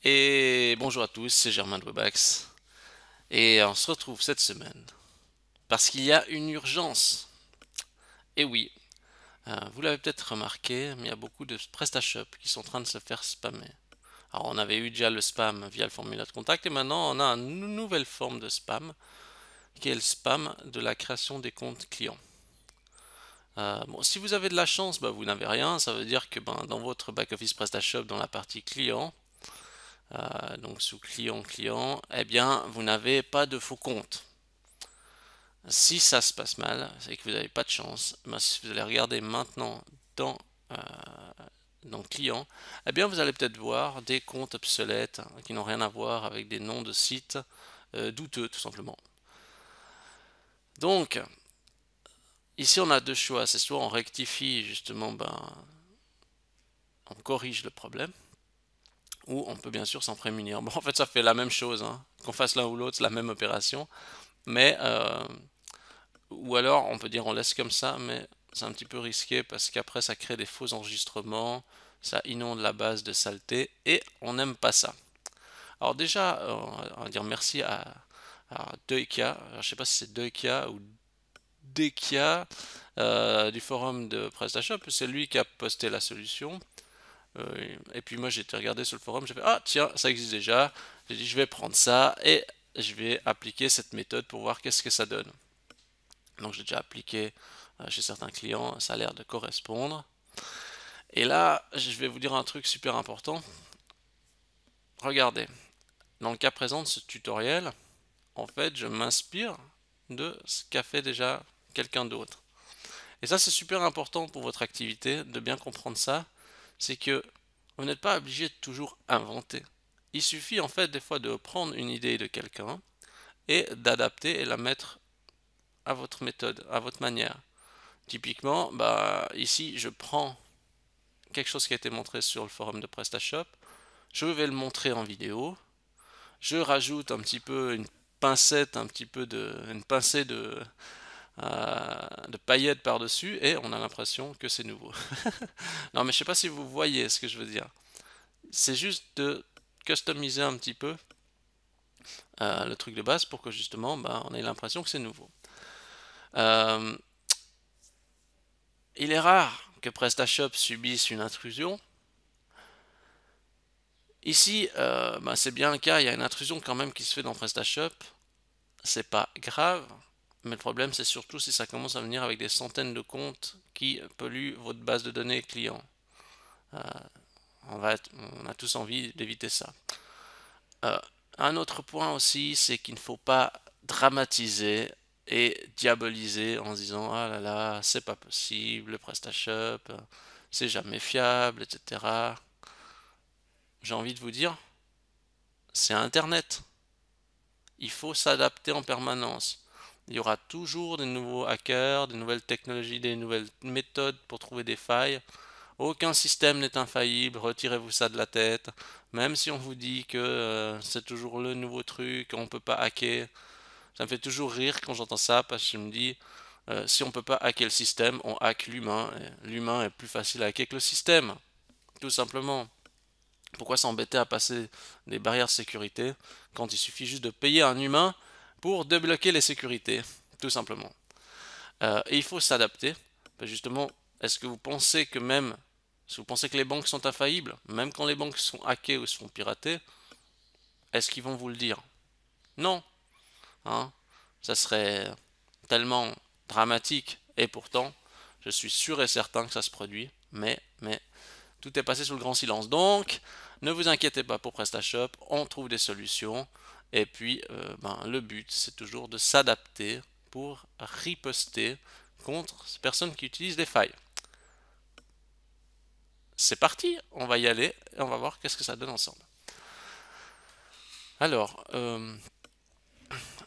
Et bonjour à tous, c'est Germain de Webax. Et on se retrouve cette semaine parce qu'il y a une urgence. Et oui, vous l'avez peut-être remarqué, mais il y a beaucoup de PrestaShop qui sont en train de se faire spammer. Alors on avait eu déjà le spam via le formulaire de contact et maintenant on a une nouvelle forme de spam qui est le spam de la création des comptes clients. Bon, si vous avez de la chance, bah, vous n'avez rien. Ça veut dire que dans votre back-office PrestaShop, dans la partie client, donc sous client, eh bien, vous n'avez pas de faux compte. Si ça se passe mal, c'est que vous n'avez pas de chance. Ben, si vous allez regarder maintenant dans, euh, dans client, eh bien, vous allez peut-être voir des comptes obsolètes qui n'ont rien à voir avec des noms de sites douteux, tout simplement. Donc, ici, on a deux choix. C'est soit on rectifie justement, on corrige le problème, ou on peut bien sûr s'en prémunir. Bon, en fait, ça fait la même chose, hein. Qu'on fasse l'un ou l'autre, c'est la même opération. Mais, ou alors, on peut dire on laisse comme ça, mais c'est un petit peu risqué parce qu'après, ça crée des faux enregistrements, ça inonde la base de saleté et on n'aime pas ça. Alors, déjà, on va dire merci à Deukia. Alors, je sais pas si c'est Deukia ou Dekia du forum de PrestaShop. C'est lui qui a posté la solution. Et puis moi j'ai été regarder sur le forum, j'ai fait ah tiens ça existe déjà, j'ai dit je vais prendre ça et je vais appliquer cette méthode pour voir qu'est-ce que ça donne. Donc j'ai déjà appliqué chez certains clients, ça a l'air de correspondre. Et là je vais vous dire un truc super important. Regardez, dans le cas présent de ce tutoriel, en fait je m'inspire de ce qu'a fait déjà quelqu'un d'autre. Et ça c'est super important pour votre activité de bien comprendre ça, c'est que vous n'êtes pas obligé de toujours inventer. Il suffit en fait des fois de prendre une idée de quelqu'un et d'adapter et la mettre à votre méthode, à votre manière. Typiquement, ici je prends quelque chose qui a été montré sur le forum de PrestaShop, je vais le montrer en vidéo, je rajoute un petit peu une pincette, une pincée de paillettes par-dessus et on a l'impression que c'est nouveau. Non mais je sais pas si vous voyez ce que je veux dire. C'est juste de customiser un petit peu le truc de base pour que justement on ait l'impression que c'est nouveau. Euh, il est rare que PrestaShop subisse une intrusion. Ici, c'est bien le cas, il y a une intrusion quand même qui se fait dans PrestaShop. C'est pas grave, mais le problème c'est surtout si ça commence à venir avec des centaines de comptes qui polluent votre base de données client. Euh, on a tous envie d'éviter ça. Euh, un autre point aussi, c'est qu'il ne faut pas dramatiser et diaboliser en se disant ah là là, c'est pas possible, le PrestaShop, c'est jamais fiable, etc. J'ai envie de vous dire, c'est Internet. Il faut s'adapter en permanence. Il y aura toujours des nouveaux hackers, des nouvelles technologies, des nouvelles méthodes pour trouver des failles. Aucun système n'est infaillible, retirez-vous ça de la tête. Même si on vous dit que c'est toujours le nouveau truc, on ne peut pas hacker. Ça me fait toujours rire quand j'entends ça parce que je me dis, si on ne peut pas hacker le système, on hack l'humain. L'humain est plus facile à hacker que le système, tout simplement. Pourquoi s'embêter à passer des barrières de sécurité quand il suffit juste de payer un humain pour débloquer les sécurités, tout simplement. Et il faut s'adapter. Justement, est-ce que vous pensez que même, si vous pensez que les banques sont infaillibles, même quand les banques sont hackées ou se font pirater, est-ce qu'ils vont vous le dire? Non, hein. Ça serait tellement dramatique. Et pourtant, je suis sûr et certain que ça se produit. Mais, tout est passé sous le grand silence. Donc, ne vous inquiétez pas pour PrestaShop, on trouve des solutions. Et puis, le but, c'est toujours de s'adapter pour riposter contre ces personnes qui utilisent des failles. C'est parti, on va y aller et on va voir qu'est-ce que ça donne ensemble. Alors,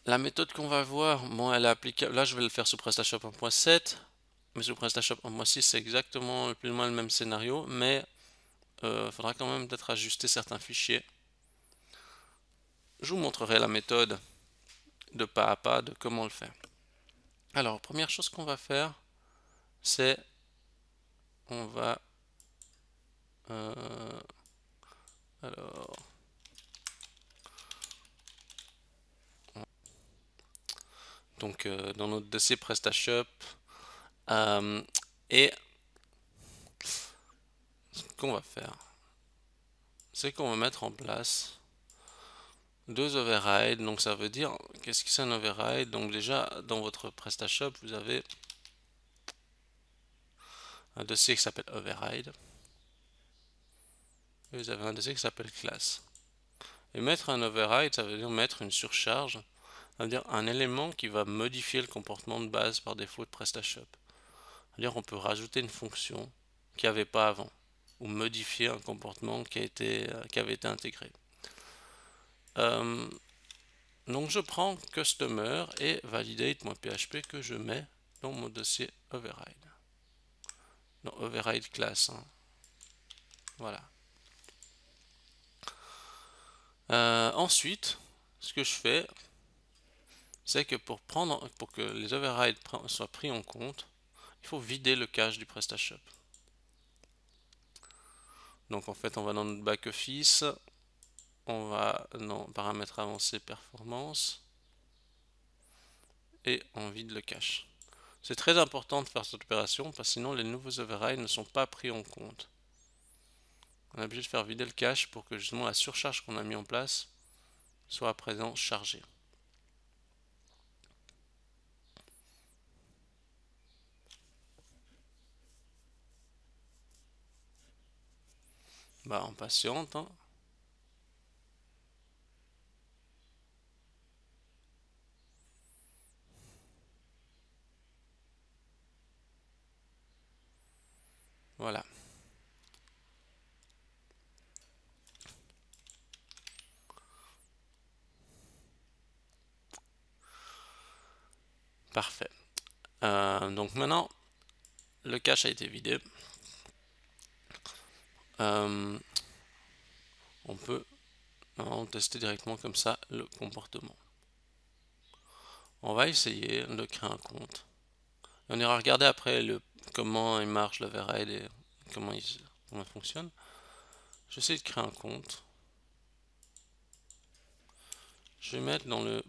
la méthode qu'on va voir, bon, elle est applicable. Là, je vais le faire sous PrestaShop 1.7, mais sous PrestaShop 1.6, c'est exactement plus ou moins le même scénario, mais il faudra quand même peut-être ajuster certains fichiers. Je vous montrerai la méthode de pas à pas de comment le faire. Alors, première chose qu'on va faire, c'est on va alors donc dans notre dossier PrestaShop. Euh, et ce qu'on va faire, c'est qu'on va mettre en place deux overrides. Donc ça veut dire, qu'est-ce que c'est un override? Donc déjà, dans votre PrestaShop, vous avez un dossier qui s'appelle override. Et vous avez un dossier qui s'appelle class. Et mettre un override, ça veut dire mettre une surcharge. Ça veut dire un élément qui va modifier le comportement de base par défaut de PrestaShop. C'est-à-dire on peut rajouter une fonction qu'il n'y avait pas avant, ou modifier un comportement qui avait été intégré. Donc je prends customer et validate.php que je mets dans mon dossier override. Dans override class. Hein. Voilà. Ensuite, ce que je fais, c'est que pour que les overrides soient pris en compte, il faut vider le cache du PrestaShop. Donc en fait, on va dans notre back office, on va dans paramètres avancés performance et on vide le cache. C'est très important de faire cette opération parce que sinon les nouveaux overrides ne sont pas pris en compte. On est obligé de faire vider le cache pour que justement la surcharge qu'on a mis en place soit à présent chargée. Bah on patiente. Hein. Voilà. Parfait. Donc maintenant, le cache a été vidé. On peut tester directement comme ça le comportement. On va essayer de créer un compte. On ira regarder après comment il marche l'override et comment il fonctionne. J'essaie de créer un compte. Je vais mettre je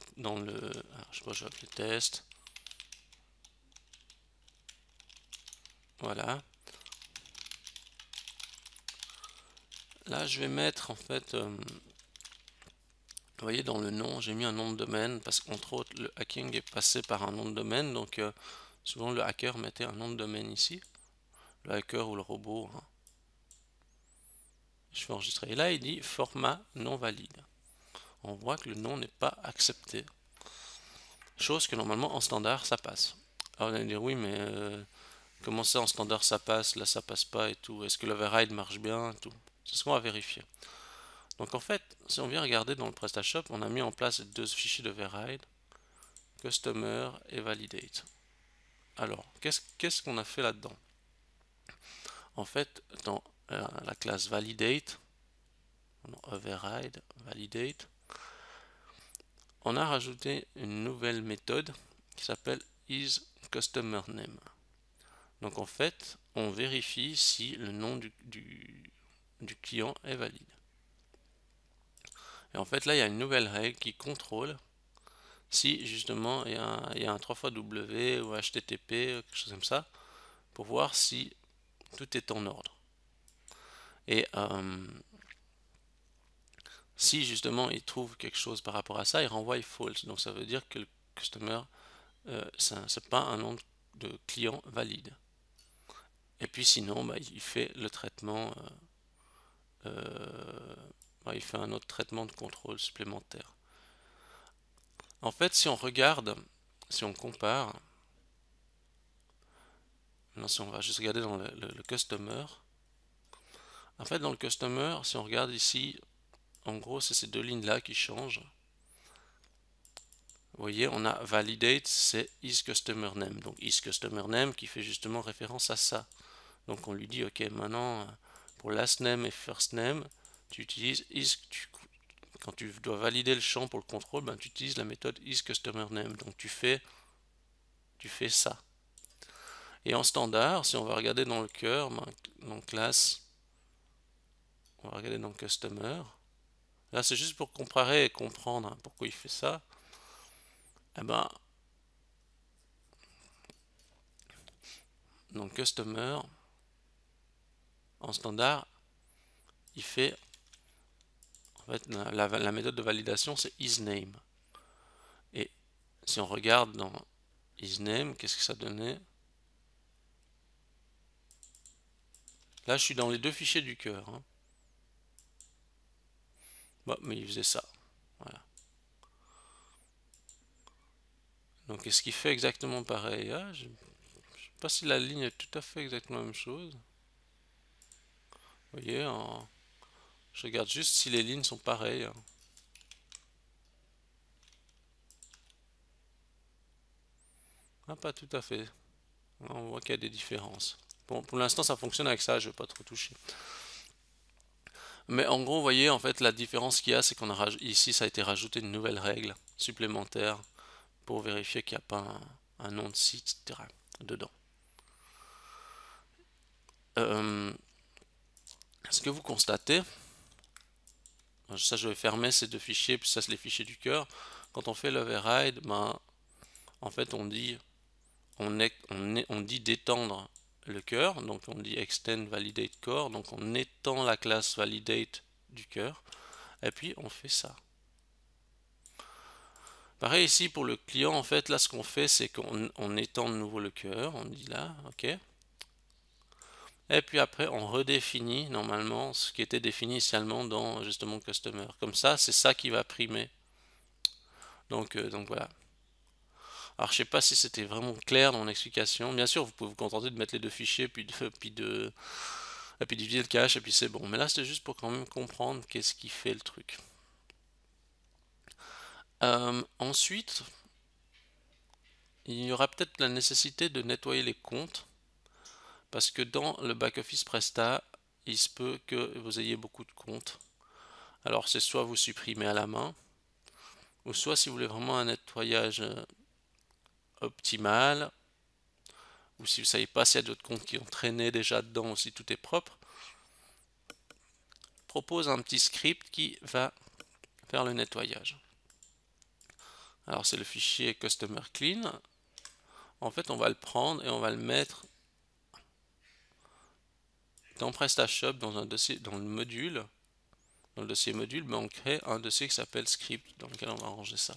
sais pas, je vais appeler test. Voilà. Là, je vais mettre en fait, vous voyez dans le nom, j'ai mis un nom de domaine parce qu'entre autres, le hacking est passé par un nom de domaine. Donc, souvent le hacker mettait un nom de domaine ici. Le hacker ou le robot. Hein. Je vais enregistrer. Et là, il dit format non valide. On voit que le nom n'est pas accepté. Chose que normalement en standard ça passe. Alors on va dire oui, mais comment ça en standard ça passe, là ça passe pas et tout. Est-ce que l'override marche bien et tout. C'est ce qu'on va vérifier. Donc en fait, si on vient regarder dans le PrestaShop, on a mis en place deux fichiers d'override, customer et validate. Alors, qu'est-ce qu'on a fait là-dedans? En fait, dans la classe validate, override, validate, on a rajouté une nouvelle méthode qui s'appelle isCustomerName. Donc en fait, on vérifie si le nom du client est valide. Et en fait, là, il y a une nouvelle règle qui contrôle si justement il y a un 3 fois W ou HTTP, quelque chose comme ça, pour voir si tout est en ordre. Et si justement il trouve quelque chose par rapport à ça, il renvoie false. Donc ça veut dire que le customer, c'est pas un nom de client valide. Et puis sinon, bah, il fait le traitement, il fait un autre traitement de contrôle supplémentaire. En fait, si on regarde, si on compare, non, si on va juste regarder dans le customer, en fait dans le customer, si on regarde ici, en gros c'est ces deux lignes là qui changent. Vous voyez, on a validate, c'est isCustomerName. Donc isCustomerName qui fait justement référence à ça. Donc on lui dit, ok, maintenant pour last name et first name, tu utilises quand tu dois valider le champ pour le contrôle, ben, tu utilises la méthode isCustomerName. Donc tu fais ça. Et en standard, si on va regarder dans le cœur, dans classe, on va regarder dans customer. Là, c'est juste pour comparer et comprendre hein, pourquoi il fait ça. Eh ben, Donc customer, en standard, il fait, en fait, la méthode de validation, c'est isName. Et si on regarde dans isName, qu'est-ce que ça donnait? Là, je suis dans les deux fichiers du cœur, hein. Bon, mais il faisait ça. Voilà. Donc, est-ce qu'il fait exactement pareil? Ah, je ne sais pas si la ligne est tout à fait exactement la même chose. Vous voyez, je regarde juste si les lignes sont pareilles, hein. Ah, pas tout à fait. On voit qu'il y a des différences. Bon, pour l'instant, ça fonctionne avec ça, je ne vais pas trop toucher. Mais en gros, vous voyez, en fait, la différence qu'il y a, c'est qu'on a ici, ça a été rajouté une nouvelle règle supplémentaire pour vérifier qu'il n'y a pas un nom de site, etc. dedans. Ce que vous constatez, ça je vais fermer ces deux fichiers, puis ça c'est les fichiers du cœur. Quand on fait l'override, ben, en fait on dit d'étendre le cœur, donc on dit extend validate core, donc on étend la classe validate du cœur, et puis on fait ça. Pareil ici pour le client, en fait là ce qu'on fait c'est qu'on étend de nouveau le cœur, on dit là, ok. Et puis après on redéfinit normalement ce qui était défini initialement dans justement customer. Comme ça, c'est ça qui va primer. Donc voilà. Alors je sais pas si c'était vraiment clair dans mon explication. Bien sûr, vous pouvez vous contenter de mettre les deux fichiers, et puis diviser le cache, et puis c'est bon. Mais là, c'était juste pour quand même comprendre qu'est-ce qui fait le truc. Ensuite, il y aura peut-être la nécessité de nettoyer les comptes, parce que dans le back-office Presta, il se peut que vous ayez beaucoup de comptes. Alors c'est soit vous supprimez à la main, ou soit si vous voulez vraiment un nettoyage optimal, ou si vous ne savez pas s'il y a d'autres comptes qui ont traîné déjà dedans, ou si tout est propre, propose un petit script qui va faire le nettoyage. Alors c'est le fichier customer clean. En fait, on va le prendre et on va le mettre dans PrestaShop, dans un dossier, dans le module. Dans le dossier module, mais on crée un dossier qui s'appelle script, dans lequel on va ranger ça.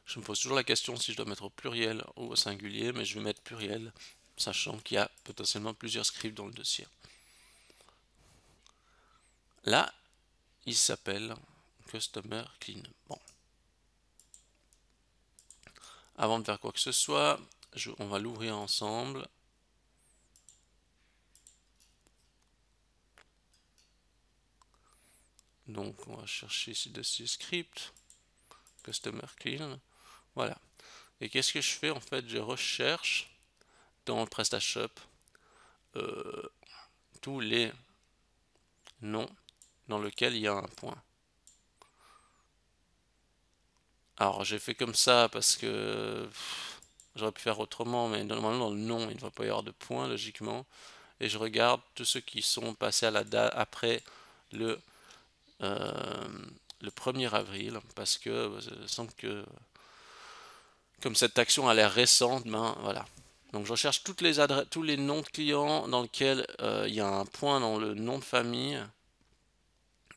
Je me pose toujours la question si je dois mettre au pluriel ou au singulier, mais je vais mettre pluriel, sachant qu'il y a potentiellement plusieurs scripts dans le dossier. Là, il s'appelle Customer Clean. Bon. Avant de faire quoi que ce soit, on va l'ouvrir ensemble. Donc, on va chercher ici dossier script, Customer Clean. Voilà. Et qu'est-ce que je fais? En fait, je recherche dans le PrestaShop tous les noms dans lesquels il y a un point. Alors, j'ai fait comme ça parce que j'aurais pu faire autrement, mais normalement dans le nom, il ne devrait pas y avoir de point, logiquement. Et je regarde tous ceux qui sont passés à la date après le, euh, le 1er avril, parce que il semble que comme cette action a l'air récente, ben voilà. Donc je recherche toutes les tous les noms de clients dans lesquels il y a un point dans le nom de famille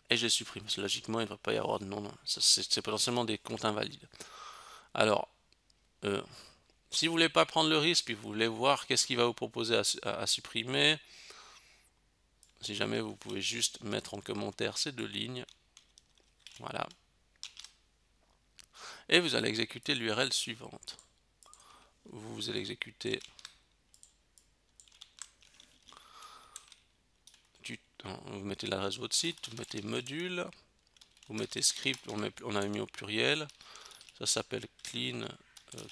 et je les supprime. Parce que logiquement, il ne va pas y avoir de nom. C'est potentiellement des comptes invalides. Alors, si vous voulez pas prendre le risque, puis vous voulez voir qu'est-ce qu'il va vous proposer à supprimer, si jamais vous pouvez juste mettre en commentaire ces deux lignes. Voilà. Et vous allez exécuter l'URL suivante. Vous allez exécuter vous mettez l'adresse de votre site, vous mettez module, vous mettez script, on a mis au pluriel, ça s'appelle clean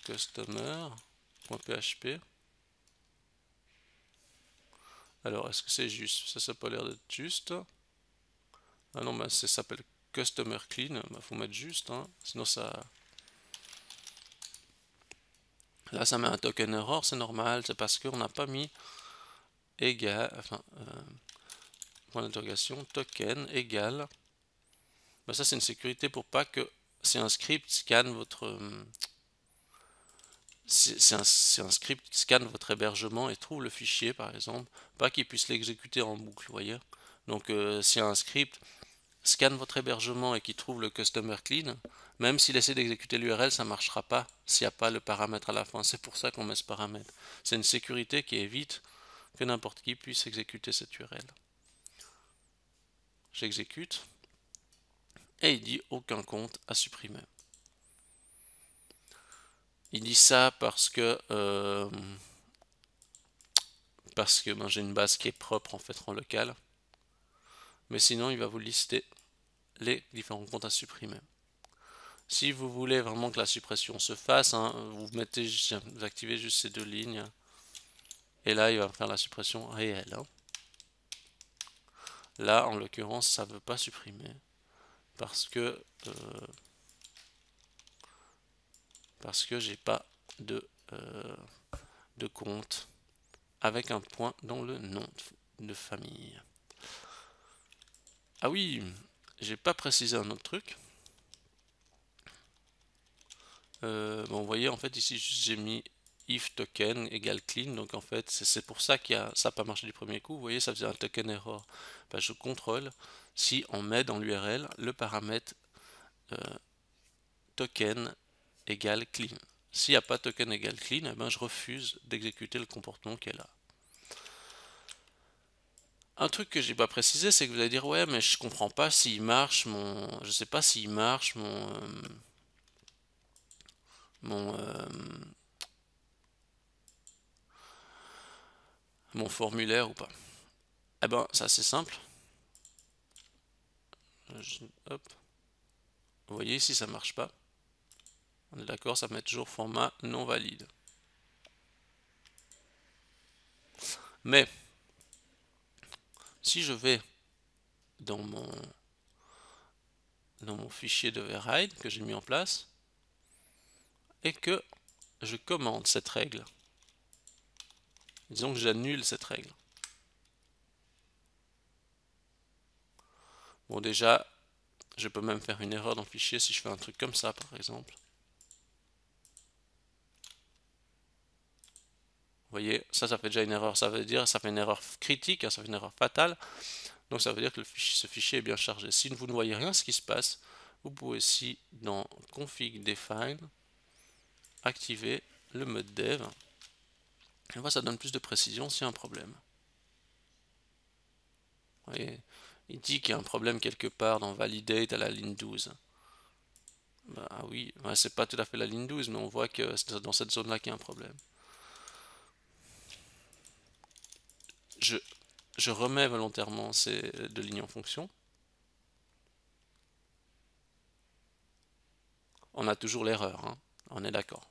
customer.php. Alors est-ce que c'est juste? Ça n'a pas l'air d'être juste. Ah non, bah, ça s'appelle customer clean, bah, faut mettre juste, hein, sinon ça... Là ça met un token error, c'est normal, c'est parce qu'on n'a pas mis égal, enfin, point d'interrogation, token égal. Bah, ça c'est une sécurité pour pas que si un script scanne votre c'est un script qui scanne votre hébergement et trouve le fichier, par exemple, pas qu'il puisse l'exécuter en boucle, vous voyez. Donc, si un script scanne votre hébergement et qui trouve le customer clean, même s'il essaie d'exécuter l'URL, ça ne marchera pas s'il n'y a pas le paramètre à la fin. C'est pour ça qu'on met ce paramètre. C'est une sécurité qui évite que n'importe qui puisse exécuter cette URL. J'exécute et il dit aucun compte à supprimer. Il dit ça parce que ben, j'ai une base qui est propre en fait en local. Mais sinon, il va vous lister les différents comptes à supprimer. Si vous voulez vraiment que la suppression se fasse, hein, vous activez juste ces deux lignes. Et là, il va faire la suppression réelle. Hein. Là, en l'occurrence, ça ne veut pas supprimer. Euh, parce que j'ai pas de compte avec un point dans le nom de famille. Ah oui, j'ai pas précisé un autre truc. Bon, vous voyez, en fait, ici, j'ai mis if token égale clean. Donc, en fait, c'est pour ça que ça n'a pas marché du premier coup. Vous voyez, ça faisait un token error. Ben, je contrôle si on met dans l'URL le paramètre token égale clean. S'il n'y a pas token égale clean, eh ben, je refuse d'exécuter le comportement qui est là. Un truc que j'ai pas précisé, c'est que vous allez dire ouais, mais je comprends pas s'il marche je sais pas s'il marche mon, mon formulaire ou pas. Eh ben, c'est assez simple. Hop. Vous voyez ici, ça marche pas. On est d'accord, ça met toujours format non valide. Mais si je vais dans mon fichier de override que j'ai mis en place et que je commande cette règle, disons que j'annule cette règle. Bon, déjà, je peux même faire une erreur dans le fichier si je fais un truc comme ça, par exemple. Vous voyez, ça fait déjà une erreur. Ça veut dire, ça fait une erreur critique, hein, ça fait une erreur fatale. Donc ça veut dire que ce fichier est bien chargé. Si vous ne voyez rien ce qui se passe, vous pouvez aussi dans config define activer le mode dev. Et voilà, ça donne plus de précision s'il y a un problème. Vous voyez, il dit qu'il y a un problème quelque part dans validate à la ligne 12. Bah oui, ouais, c'est pas tout à fait la ligne 12, mais on voit que c'est dans cette zone-là qu'il y a un problème. Je remets volontairement ces deux lignes en fonction. On a toujours l'erreur, hein, on est d'accord.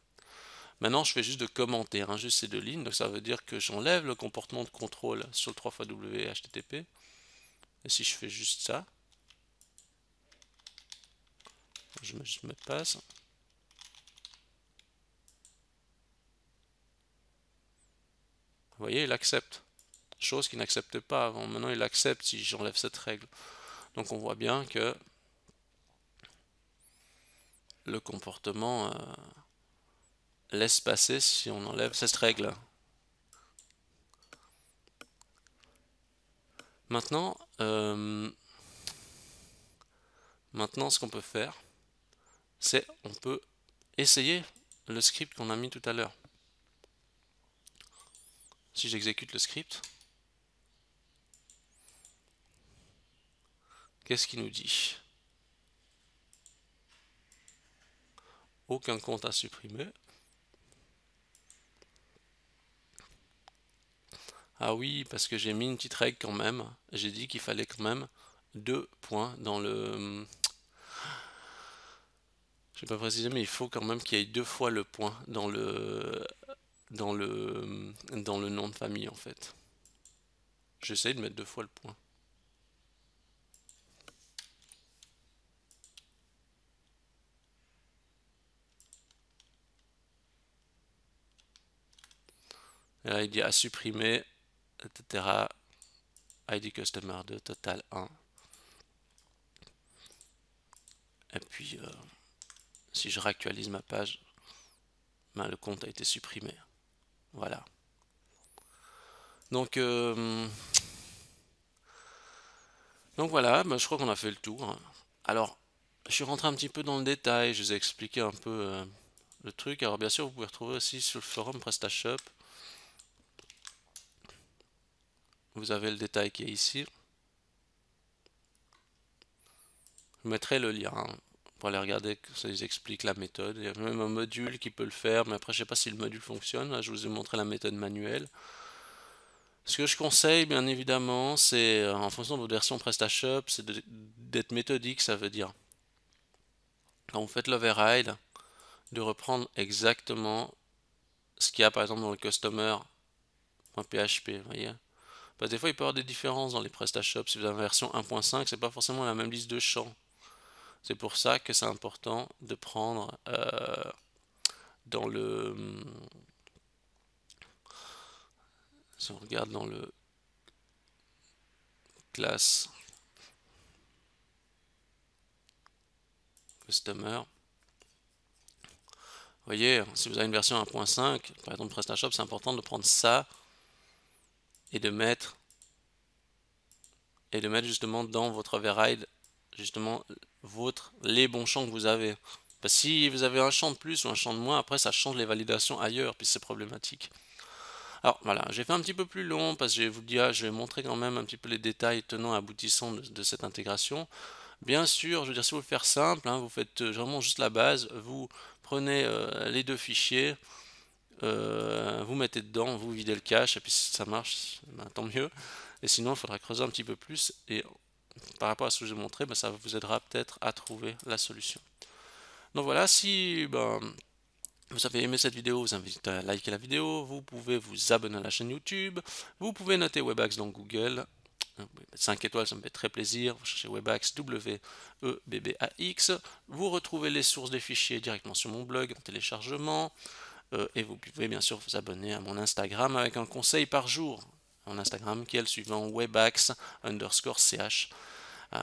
Maintenant, je fais juste de commenter, hein, juste ces deux lignes, donc ça veut dire que j'enlève le comportement de contrôle sur le 3 fois W HTTP. Et si je fais juste ça, je mets juste mot de passe. Vous voyez, il accepte. Chose qu'il n'acceptait pas avant. Maintenant, il accepte si j'enlève cette règle. Donc on voit bien que le comportement laisse passer si on enlève cette règle. Maintenant, ce qu'on peut faire, c'est on peut essayer le script qu'on a mis tout à l'heure. Si j'exécute le script, qu'est-ce qu'il nous dit? Aucun compte à supprimer. Ah oui, parce que j'ai mis une petite règle quand même. J'ai dit qu'il fallait quand même 2 points dans le... Je vais pas préciser, mais il faut quand même qu'il y ait 2 fois le point dans le nom de famille en fait. J'essaye de mettre 2 fois le point. Et là, il dit à supprimer, etc. ID customer 2, total 1. Et puis, si je réactualise ma page, le compte a été supprimé. Voilà. Donc voilà, je crois qu'on a fait le tour. Alors, je suis rentré un petit peu dans le détail, je vous ai expliqué un peu le truc. Alors bien sûr, vous pouvez retrouver aussi sur le forum PrestaShop. Vous avez le détail qui est ici. Je mettrai le lien pour aller regarder, ça vous explique la méthode. Il y a même un module qui peut le faire, mais après je sais pas si le module fonctionne. Là, je vous ai montré la méthode manuelle. Ce que je conseille, bien évidemment, c'est en fonction de votre version PrestaShop, c'est d'être méthodique. Ça veut dire quand vous faites l'override, de reprendre exactement ce qu'il y a par exemple dans le customer.php, vous voyez. Parce que des fois, il peut y avoir des différences dans les PrestaShop. Si vous avez la version 1.5, c'est pas forcément la même liste de champs. C'est pour ça que c'est important de prendre dans le... Si on regarde dans le classe customer, vous voyez, si vous avez une version 1.5, par exemple PrestaShop, c'est important de prendre ça et de mettre justement dans votre override justement les bons champs que vous avez. Parce que si vous avez un champ de plus ou un champ de moins, après ça change les validations ailleurs, puis c'est problématique. Alors voilà, j'ai fait un petit peu plus long parce que je vais montrer quand même un petit peu les détails tenants et aboutissants de cette intégration. Bien sûr, je veux dire, si vous le faire simple, vous faites vraiment juste la base, vous prenez les deux fichiers, vous mettez dedans, vous videz le cache, et puis si ça marche, tant mieux. Et sinon, il faudra creuser un petit peu plus, et par rapport à ce que je vous ai montré, ça vous aidera peut-être à trouver la solution. Donc voilà, si vous avez aimé cette vidéo, je vous invite à liker la vidéo, vous pouvez vous abonner à la chaîne YouTube, vous pouvez noter Webax dans Google, 5 étoiles, ça me fait très plaisir. Vous cherchez Webax, W-E-B-B-A-X. Vous retrouvez les sources des fichiers directement sur mon blog en téléchargement. Et vous pouvez bien sûr vous abonner à mon Instagram avec un conseil par jour. Mon Instagram qui est le suivant, Webax_ch. Ça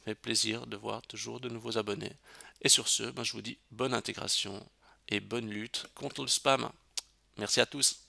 fait plaisir de voir toujours de nouveaux abonnés. Et sur ce, je vous dis bonne intégration et bonne lutte contre le spam. Merci à tous.